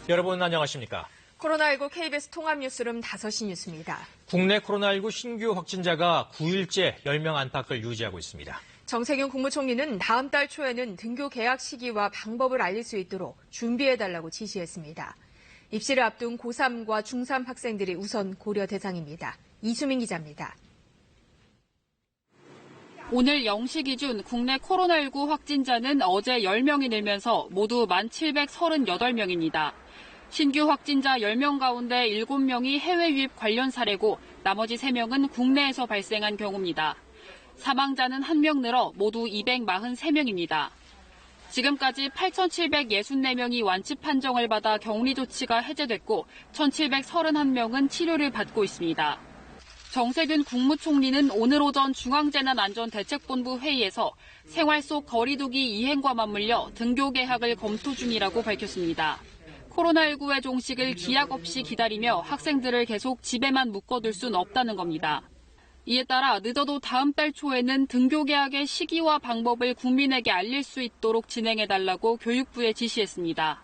여러분 안녕하십니까? 코로나19 KBS 통합뉴스룸 5시 뉴스입니다. 국내 코로나19 신규 확진자가 9일째 10명 안팎을 유지하고 있습니다. 정세균 국무총리는 다음 달 초에는 등교 개학 시기와 방법을 알릴 수 있도록 준비해달라고 지시했습니다. 입시를 앞둔 고3과 중3 학생들이 우선 고려 대상입니다. 이수민 기자입니다. 오늘 0시 기준 국내 코로나19 확진자는 어제 10명이 늘면서 모두 1,738명입니다. 신규 확진자 10명 가운데 7명이 해외 유입 관련 사례고 나머지 3명은 국내에서 발생한 경우입니다. 사망자는 1명 늘어 모두 243명입니다. 지금까지 8,764명이 완치 판정을 받아 격리 조치가 해제됐고 1,731명은 치료를 받고 있습니다. 정세균 국무총리는 오늘 오전 중앙재난안전대책본부 회의에서 생활 속 거리 두기 이행과 맞물려 등교 개학을 검토 중이라고 밝혔습니다. 코로나19의 종식을 기약 없이 기다리며 학생들을 계속 집에만 묶어둘 순 없다는 겁니다. 이에 따라 늦어도 다음 달 초에는 등교 개학의 시기와 방법을 국민에게 알릴 수 있도록 진행해달라고 교육부에 지시했습니다.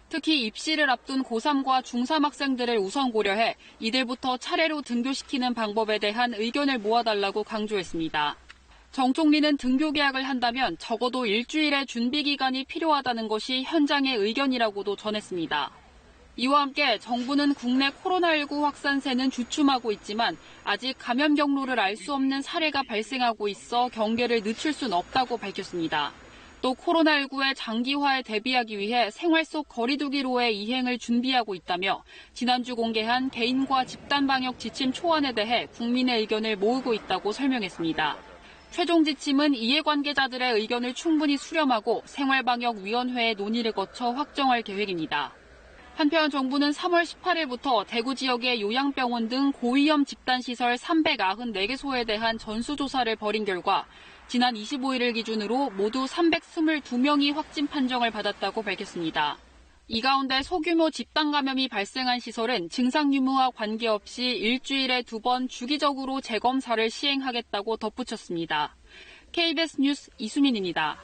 특히 입시를 앞둔 고3과 중3 학생들을 우선 고려해 이들부터 차례로 등교시키는 방법에 대한 의견을 모아달라고 강조했습니다. 정 총리는 등교 개학을 한다면 적어도 일주일의 준비 기간이 필요하다는 것이 현장의 의견이라고도 전했습니다. 이와 함께 정부는 국내 코로나19 확산세는 주춤하고 있지만 아직 감염 경로를 알 수 없는 사례가 발생하고 있어 경계를 늦출 순 없다고 밝혔습니다. 또 코로나19의 장기화에 대비하기 위해 생활 속 거리 두기로의 이행을 준비하고 있다며 지난주 공개한 개인과 집단 방역 지침 초안에 대해 국민의 의견을 모으고 있다고 설명했습니다. 최종 지침은 이해관계자들의 의견을 충분히 수렴하고 생활방역위원회의 논의를 거쳐 확정할 계획입니다. 한편 정부는 3월 18일부터 대구 지역의 요양병원 등 고위험 집단시설 394개소에 대한 전수조사를 벌인 결과 지난 25일을 기준으로 모두 322명이 확진 판정을 받았다고 밝혔습니다. 이 가운데 소규모 집단 감염이 발생한 시설은 증상 유무와 관계없이 일주일에 2번 주기적으로 재검사를 시행하겠다고 덧붙였습니다. KBS 뉴스 이수민입니다.